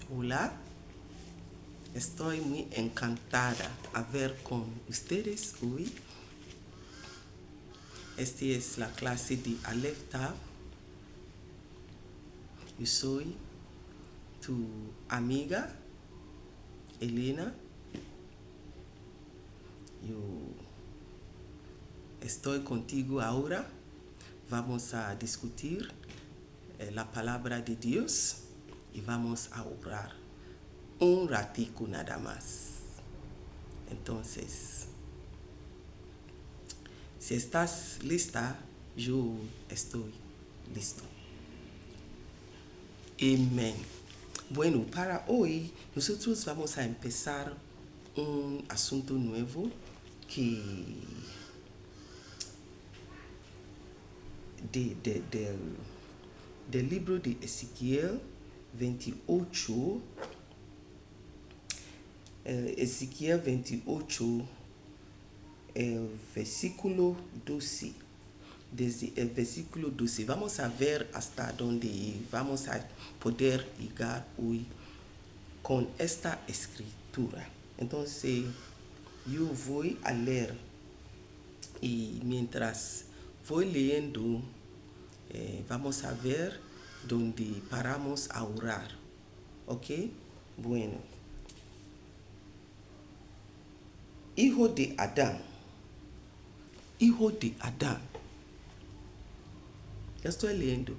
Hola, estoy muy encantada a ver con ustedes hoy. Esta es la clase de Aleph Tav. Yo soy tu amiga Elena. Yo estoy contigo ahora. Vamos a discutir la palabra de Dios y vamos a orar un ratico nada más. Entonces, si estás lista, yo estoy listo. Amén. Bueno, para hoy nosotros vamos a empezar un asunto nuevo que del libro de Ezequiel 28, Ezequiel 28, el versículo 12. Desde el versículo 12 vamos a ver hasta dónde vamos a poder llegar hoy con esta escritura. Entonces yo voy a leer y mientras voy leyendo vamos a ver dónde paramos a orar. ¿Ok? Bueno. Hijo de Adán. Hijo de Adán. Ya estoy leyendo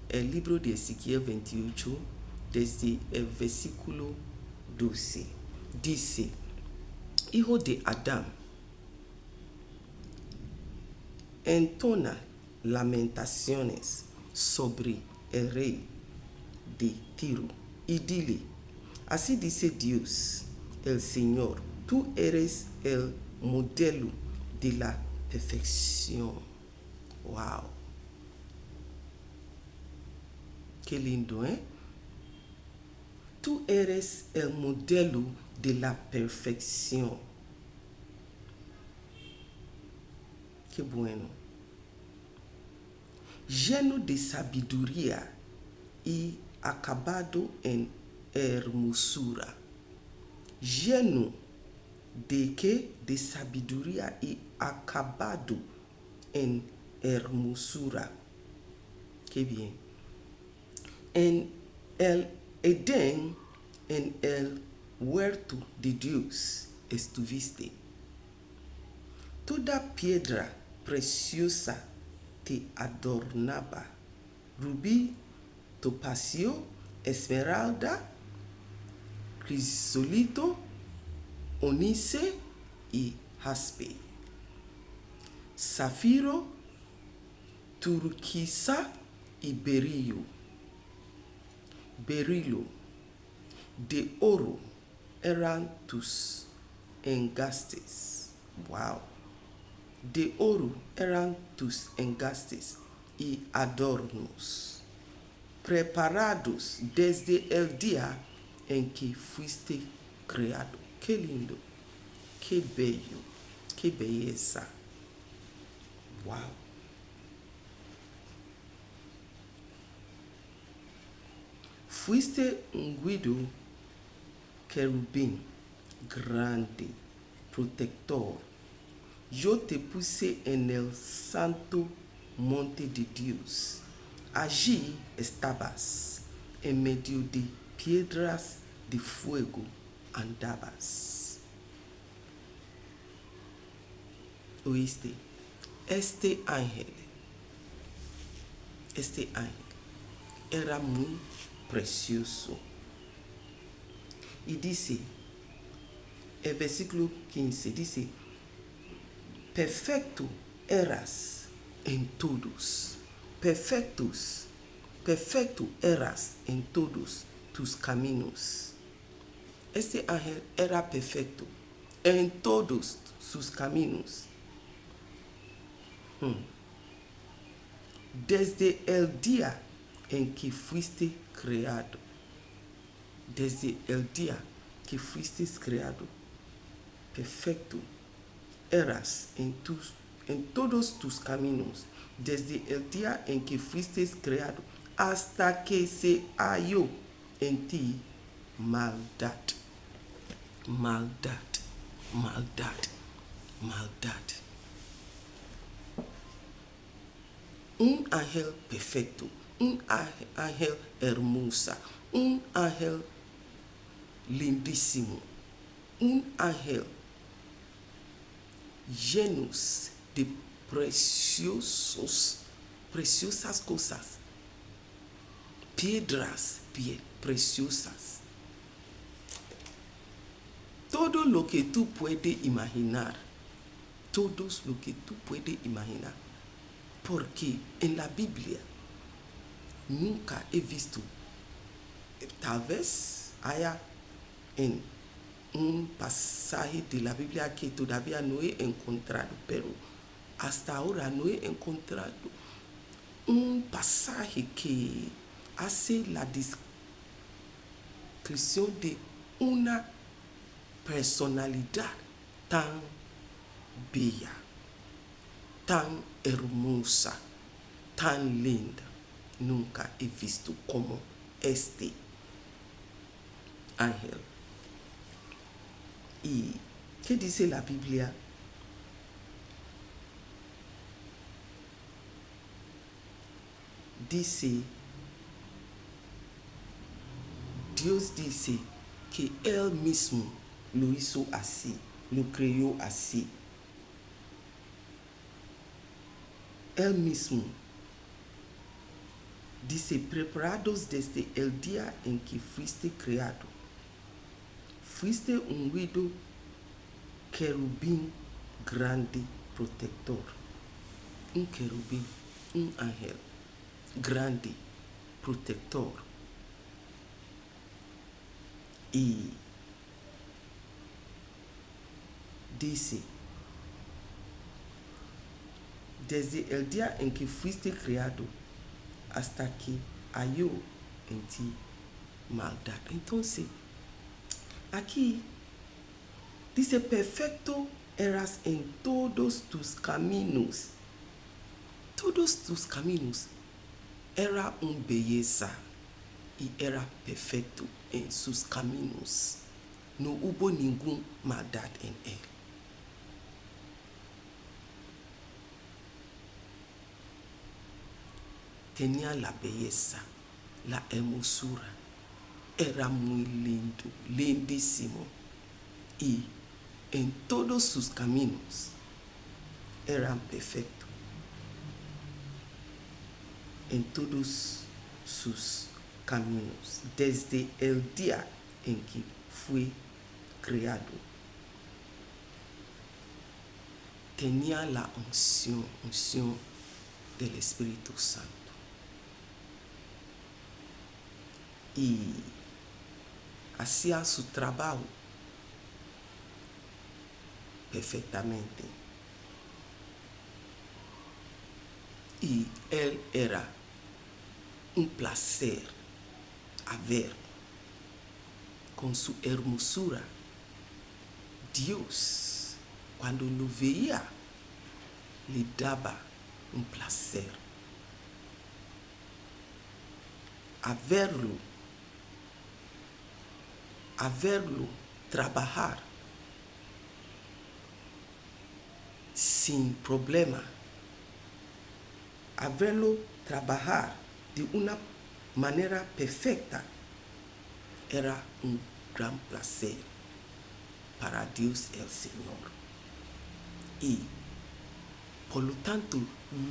el libro de Ezequiel 28 desde el versículo 12. Dice, hijo de Adán, entona lamentaciones sobre el rey de Tiro y dile, así dice Dios, el Señor, tú eres el modelo de la perfección. Wow. Qué lindo, ¿eh? Tú eres el modelo de la perfección. Qué bueno. Lleno de sabiduría y acabado en hermosura. Lleno de qué? De sabiduría y acabado en hermosura. Qué bien. En el Edén, en el huerto de Dios estuviste. Toda piedra preciosa te adornaba. Rubí, topacio, esmeralda, crisolito, onice y jaspe. Zafiro, turquesa y berilo. De oro eran tus engastes. Wow. De oro eran tus engastes y adornos, preparados desde el día en que fuiste creado. Qué lindo, qué bello, qué belleza. Wow. Fuiste ungido querubín grande, protector. Yo te puse en el santo monte de Dios. Allí estabas, en medio de piedras de fuego andabas. ¿Oíste? Este ángel era muy precioso. Y dice, el versículo 15 dice, perfecto eras en todos, perfecto eras en todos tus caminos. Este ángel era perfecto en todos sus caminos. Desde el día en que fuiste creado. Desde el día que fuiste creado. Perfecto eras en todos tus caminos, desde el día en que fuiste creado, hasta que se halló en ti maldad, maldad, maldad, maldad. Un ángel perfecto, un ángel hermosa, un ángel lindísimo, un ángel llenos de preciosas cosas, piedras preciosas. Todo lo que tú puedes imaginar, todo lo que tú puedes imaginar, porque en la Biblia nunca he visto, tal vez haya en un pasaje de la Biblia que todavía no he encontrado, pero hasta ahora no he encontrado un pasaje que hace la descripción de una personalidad tan bella, tan hermosa, tan linda. Nunca he visto como este ángel. ¿Y qué dice la Biblia? Dice, Dios dice que Él mismo lo hizo así, lo creó así. Él mismo dice, preparados desde el día en que fuiste creado. Fuiste ungido querubín grande protector. Un querubín, un ángel grande protector. Y dice, desde el día en que fuiste creado hasta que halló en ti maldad. Entonces, aquí dice, perfecto eras en todos tus caminos. Todos tus caminos. Era una belleza y era perfecto en sus caminos. No hubo ninguna maldad en él. Tenía la belleza, la hermosura. Era muy lindo, lindísimo. Y en todos sus caminos eran perfectos. En todos sus caminos, desde el día en que fue creado. Tenía la unción del Espíritu Santo. Y hacía su trabajo perfectamente. Y él era un placer a ver. Con su hermosura, Dios, cuando lo veía, le daba un placer. A verlo trabajar sin problema, a verlo trabajar de una manera perfecta, era un gran placer para Dios el Señor. Y por lo tanto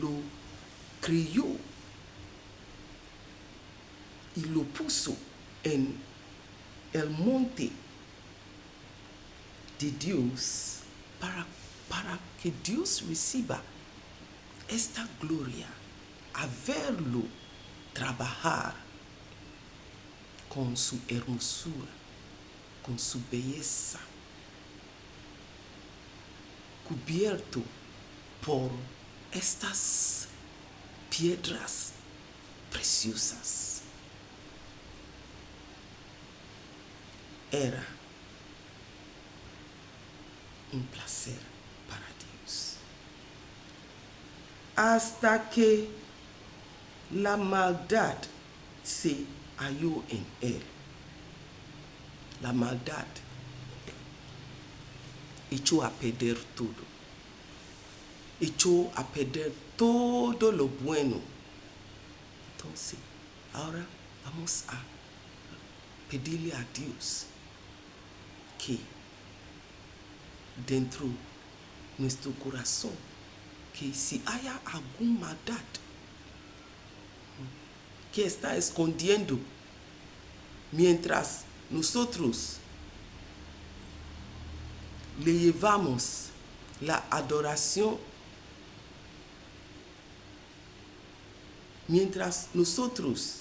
lo crió y lo puso en el monte de Dios para que Dios reciba esta gloria, a verlo trabajar con su hermosura, con su belleza, cubierto por estas piedras preciosas. Era un placer para Dios. Hasta que la maldad se halló en él. La maldad echó a perder todo. Echó a perder todo lo bueno. Entonces, ahora vamos a pedirle a Dios que dentro de nuestro corazón, que si haya alguna maldad que está escondiendo mientras nosotros le llevamos la adoración, mientras nosotros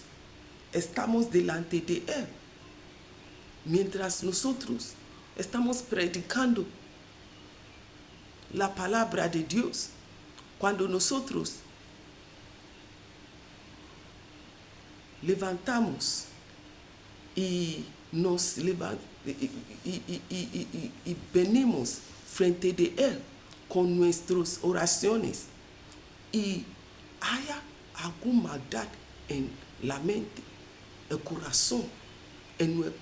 estamos delante de Él, mientras nosotros estamos predicando la palabra de Dios, cuando nosotros levantamos y nos y venimos frente de Él con nuestras oraciones y haya alguna maldad en la mente, el corazón, en el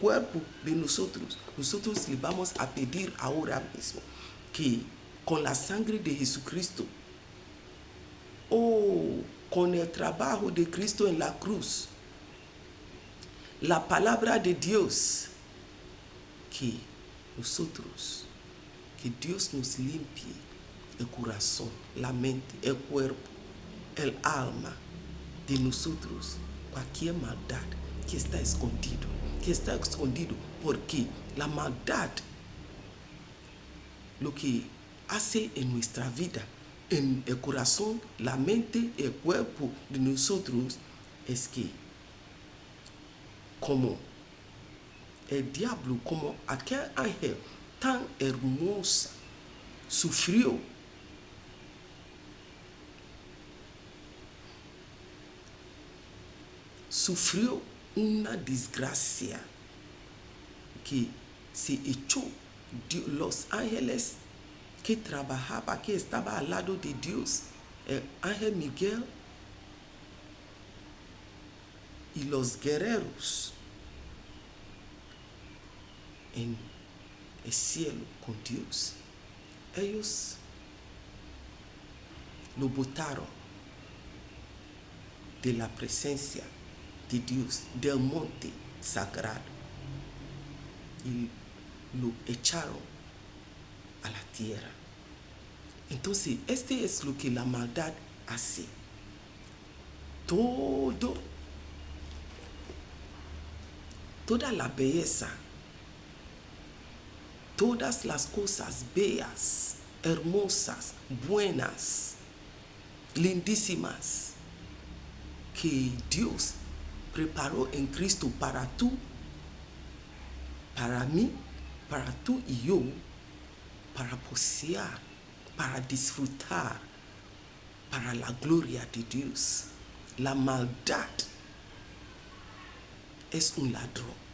cuerpo de nosotros, nosotros le vamos a pedir ahora mismo que con la sangre de Jesucristo, con el trabajo de Cristo en la cruz, la palabra de Dios, que Dios nos limpie el corazón, la mente, el cuerpo, el alma de nosotros, cualquier maldad que está escondido, porque la maldad, lo que hace en nuestra vida, en el corazón, la mente, el cuerpo de nosotros, es que como el diablo, como aquel ángel tan hermosa, sufrió una desgracia, que se echó los ángeles que trabajaba, que estaba al lado de Dios, el ángel Miguel y los guerreros en el cielo con Dios. Ellos lo botaron de la presencia de Dios, del monte sagrado, y lo echaron a la tierra. Entonces, este es lo que la maldad hace. Toda la belleza, todas las cosas bellas, hermosas, buenas, lindísimas, que Dios preparó en Cristo para tú, para mí, para tú y yo, para poseer, para disfrutar, para la gloria de Dios. La maldad es un ladrón.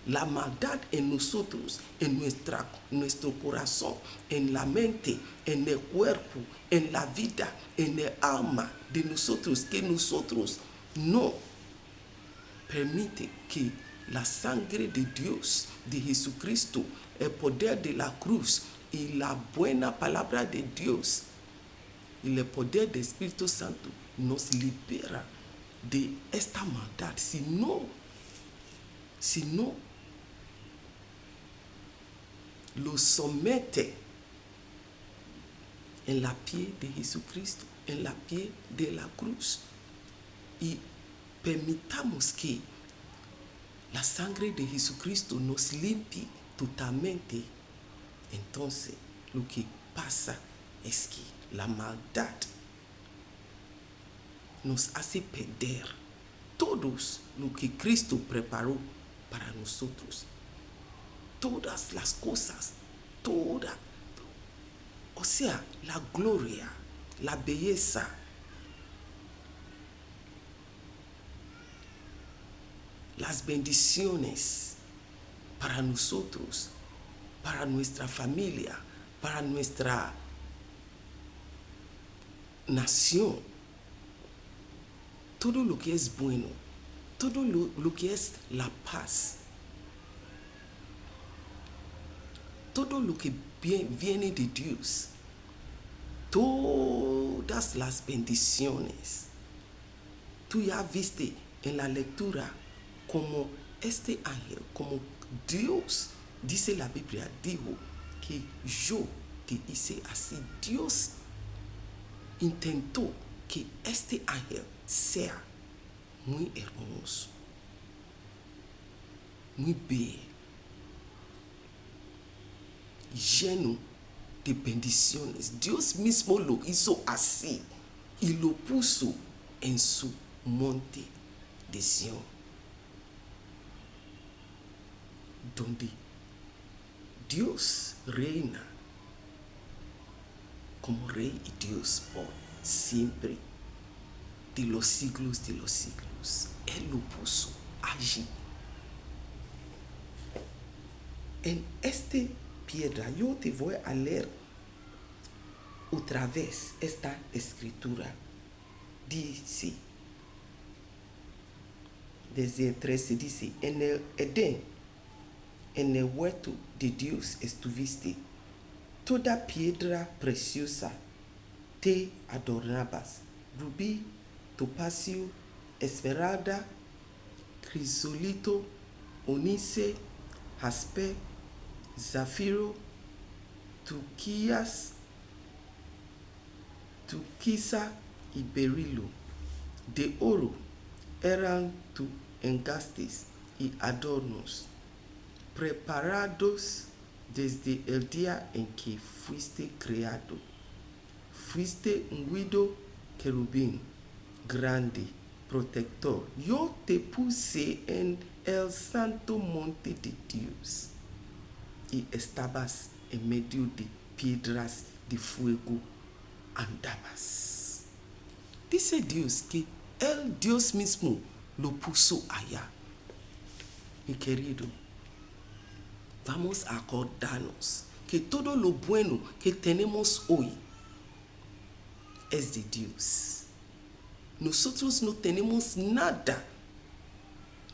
La maldad en nosotros, en nuestro corazón, en la mente, en el cuerpo, en la vida, en el alma de nosotros, que nosotros no permite que la sangre de Dios, de Jesucristo, el poder de la cruz y la buena palabra de Dios y el poder del Espíritu Santo nos libera de esta maldad. Si no lo somete en la pie de Jesucristo, en la pie de la cruz, y permitamos que la sangre de Jesucristo nos limpie totalmente, entonces lo que pasa es que la maldad nos hace perder todo lo que Cristo preparó para nosotros. Todas las cosas, o sea, la gloria, la belleza, las bendiciones para nosotros, para nuestra familia, para nuestra nación. Todo lo que es bueno, todo lo que es la paz, todo lo que viene de Dios, todas las bendiciones, tú ya viste en la lectura como este ángel, como Dios, dice la Biblia, dijo que yo te hice así. Dios intentó que este ángel sea muy hermoso, muy bello, lleno de bendiciones. Dios mismo lo hizo así y lo puso en su monte de Sión, donde Dios reina como Rey y Dios por siempre, de los siglos de los siglos. Él lo puso allí. En esta piedra, yo te voy a leer otra vez esta escritura. Dice, desde el 13, dice: en el Edén, en el huerto de Dios estuviste, toda piedra preciosa te adornabas, rubí, topacio, esmeralda, crisolito, onice, jaspe, zafiro, turquesa y berilo. De oro eran tus engastes y adornos, preparados desde el día en que fuiste creado. Fuiste ungido querubín grande, protector. Yo te puse en el santo monte de Dios y estabas en medio de piedras de fuego, andabas. Dice Dios que Él, Dios mismo, lo puso allá. Mi querido, vamos a acordarnos que todo lo bueno que tenemos hoy es de Dios. Nosotros no tenemos nada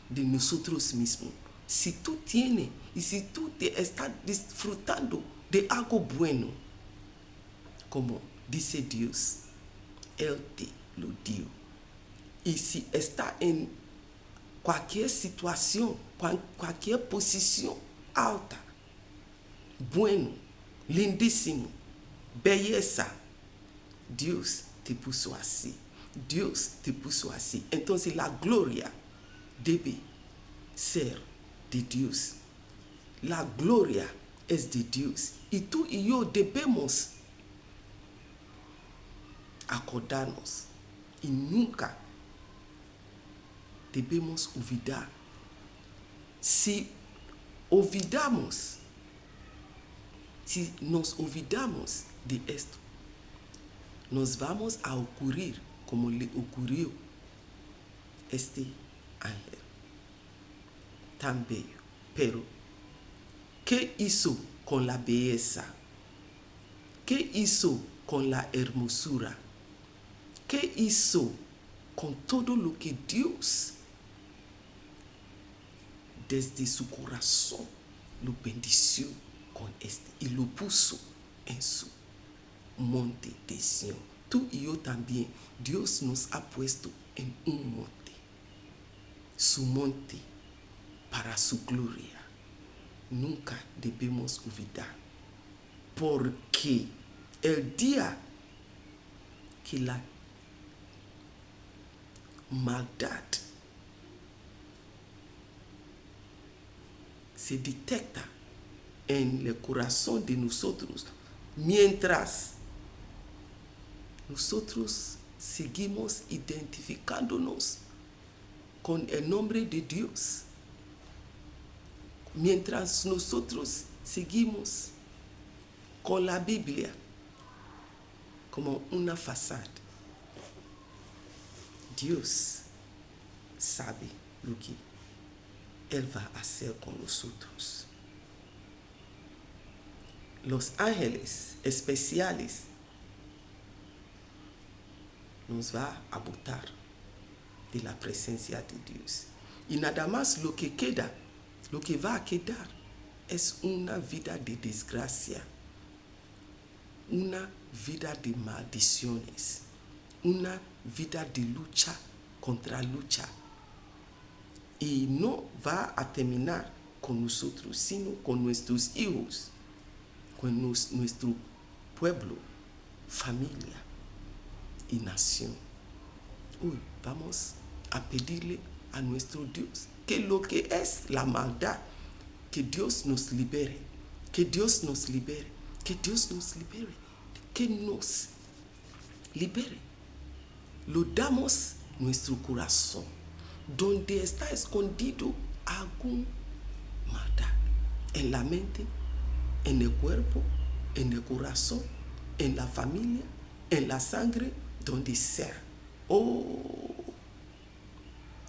de nosotros mismos. Si tú tienes y si tú te estás disfrutando de algo bueno, como dice Dios, Él te lo dio. Y si está en cualquier situación, cualquier posición alta, bueno, lindísimo, belleza, Dios te puso así. Dios te puso así. Entonces la gloria debe ser de Dios. La gloria es de Dios. Y tú y yo debemos acordarnos y nunca debemos olvidar. Si nos olvidamos de esto, nos vamos a ocurrir como le ocurrió este ángel tan bello. Pero, ¿qué hizo con la belleza? ¿Qué hizo con la hermosura? ¿Qué hizo con todo lo que Dios desde su corazón lo bendició con este y lo puso en su monte de Sión? Tú y yo también, Dios nos ha puesto en un monte, su monte para su gloria. Nunca debemos olvidar, porque el día que la maldad se detecta en el corazón de nosotros, mientras nosotros seguimos identificándonos con el nombre de Dios, mientras nosotros seguimos con la Biblia como una fachada, Dios sabe lo que Él va a hacer con nosotros. Los ángeles especiales nos va a botar de la presencia de Dios. Y nada más lo que queda, lo que va a quedar, es una vida de desgracia, una vida de maldiciones, una vida de lucha contra lucha. Y no va a terminar con nosotros, sino con nuestros hijos, con nuestro pueblo, familia y nación. Hoy vamos a pedirle a nuestro Dios que lo que es la maldad, que Dios nos libere, que Dios nos libere, que Dios nos libere, que nos libere. Lo damos nuestro corazón, donde está escondido algún maldad, en la mente, en el cuerpo, en el corazón, en la familia, en la sangre, donde sea.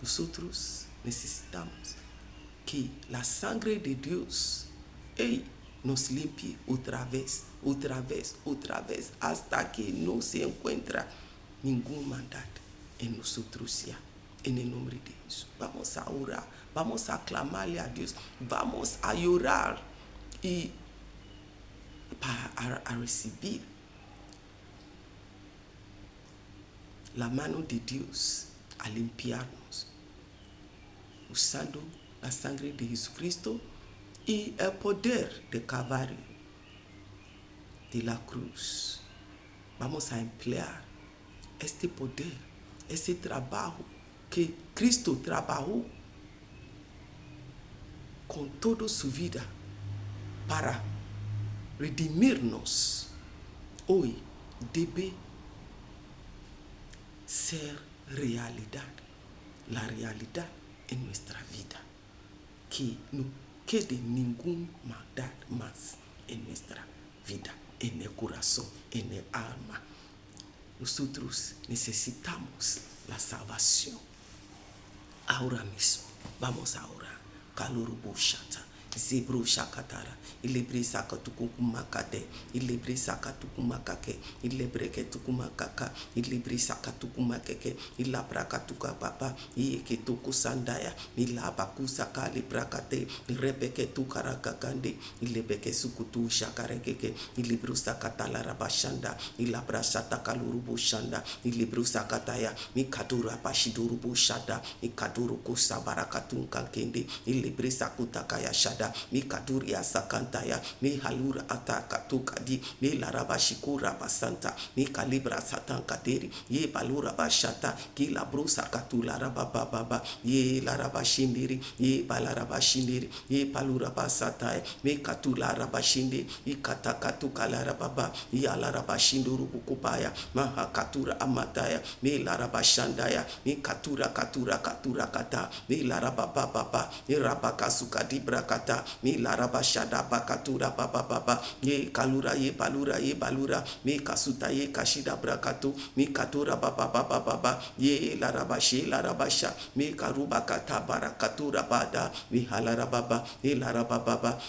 Nosotros necesitamos que la sangre de Dios nos limpie otra vez, hasta que no se encuentra ningún maldad en nosotros ya. En el nombre de Jesús, vamos a orar, vamos a clamarle a Dios, vamos a llorar y para recibir la mano de Dios a limpiarnos, usando la sangre de Jesucristo y el poder de Calvario, de la cruz. Vamos a emplear este poder, este trabajo que Cristo trabajó con toda su vida para redimirnos. Hoy debe ser realidad, la realidad en nuestra vida, que no quede ningún maldad más en nuestra vida, en el corazón, en el alma. Nosotros necesitamos la salvación. Ahora mismo vamos a orar. Kalurubu shata, zebru shakatara, ilebre sakatukumakate, ilebre sakatukumakake, ilebreke tukumakaka, ilebre sakatukumakeke, ilabrakatuka papa, ieketuku sandaya, ilabakusaka librakate, irebeke tukarakakande, ilebeke sukutu shakarekeke, ilibru sakatala rabashanda, ilabra satakalurubu shanda, ilibru sakataya, mikadura bashidurubu shada, ikaduru kusabarakatun kankende, ilibre sakutakaya shada, mikaduri asakantaya, mi halura atakatukadi, mi larabashikura basanta, mi kalibra satankaderi, ye balura bashata, ki labrusa katula rabababa, ye larabashindiri, ye balarabashindiri, ye palura basata, mi katula rabashindi, ikatakatuka larababa, ya larabashinduru bukubaya, mahakatura amataya, mi larabashandaya, mi katura kata, mi larababa, mi rabakasuka dibrakata, mi larabashada bakatura baba, ye kalura ye balura, mi kasuta ye kashida brakatu, mi katura baba, ye larabasha, mi karuba kata barakatura bada, mi halarababa, ye larababa,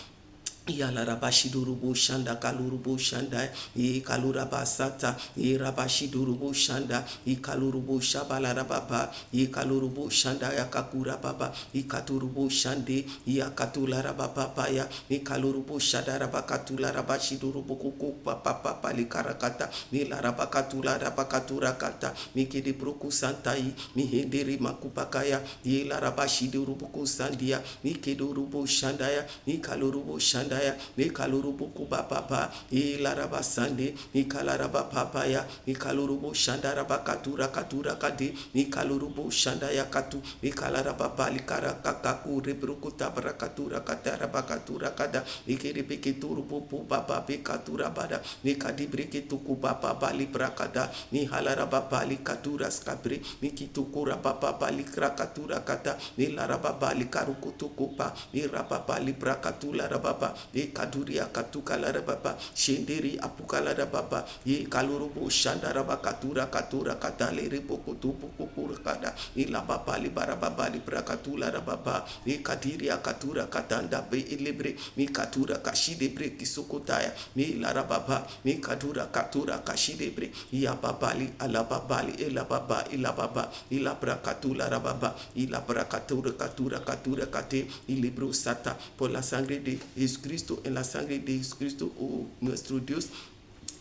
Yalarabashidurubu shanda kalurubu shanda ye kaluraba sata ye rabashidurubu shanda ye kalurubu shabalarababa ye kalurubu shanda yakakura baba ye katurubu shande ya katularababa ya ye kalurubu shadarabakatula rabashidurubu kuku papa likarakata ye larabakatula rabakatura kata mi kidibruku santai mi hendiri makupakaya ye larabashidurubu kusandia mi kidurubu shandaya ye kalurubu shanda mi kalurubu kubapapa ilarabasande mi kalaraba papaya mi kalurubu shandaraba katura kadi mi kalurubu shandaya katu mi kalaraba balikara kakaku rebrukuta barakatura katarabakatura kada mi kiribikiturubu baba bekatura bada mi kadibrikituku baba bali brakada mi halaraba balikatura skabri mi kitukura baba balikra katura kata mi laraba balikarukutukupa mi rababa librakatula rababa e kaduria katuka la baba shenderi apuka la baba e kalurubo shandaraba katura katale rebo kutupu kukura kada ila baba libara baba librakatula la baba e kadiria katura katanda be elebre mi katura kashidebre kisokotaya mi la baba mi kadura katura kashidebre ya babali ala babali ela baba ila baba ila brakatula la baba ila brakatura katura kate y libro sata por la sangre de Jesucristo, en la sangre de Jesucristo, oh nuestro Dios.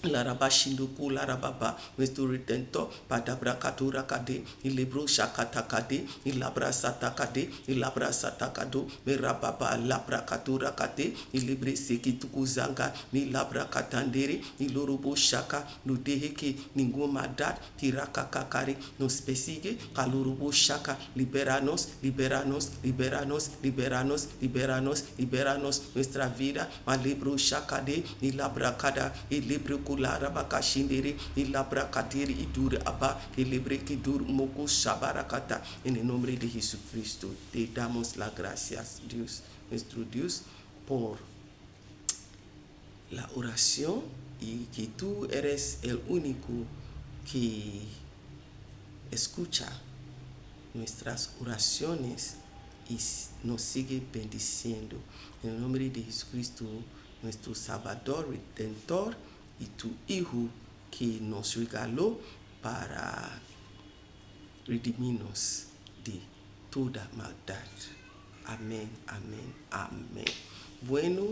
La rabashinduku la rababa nuestro redentor padabra katura kade ilebro shakata kade ilabra sata kade ilabra sata kado me rababa labra katura kade ilebre sekituku zanga mi labra katandere ilorobo shaka no deheke ningoma dat tiraka kakare no spesige kalorobo shaka liberanos nuestra vida malebro shaka de ilabra kada ilebro kulara bakashindere ilabra kateri idur aba ilebre kidur moko shabarakata. En el nombre de Jesucristo te damos las gracias, Dios, nuestro Dios, por la oración y que tú eres el único que escucha nuestras oraciones y nos sigue bendiciendo. En el nombre de Jesucristo, nuestro Salvador, Redentor y tu Hijo que nos regaló para redimirnos de toda maldad. Amén, amén, amén. Bueno,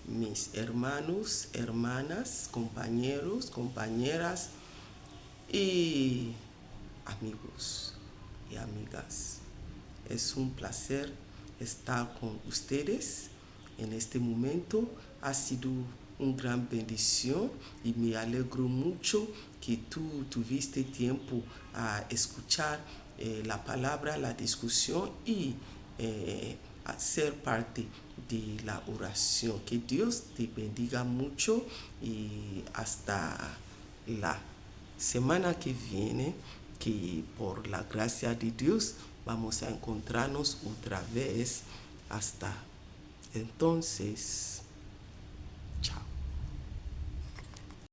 mis hermanos, hermanas, compañeros, compañeras y amigos y amigas, es un placer estar con ustedes en este momento. Ha sido una gran bendición y me alegro mucho que tú tuviste tiempo a escuchar la palabra, la discusión y a ser parte de la oración. Que Dios te bendiga mucho y hasta la semana que viene, que por la gracia de Dios vamos a encontrarnos otra vez. Hasta entonces.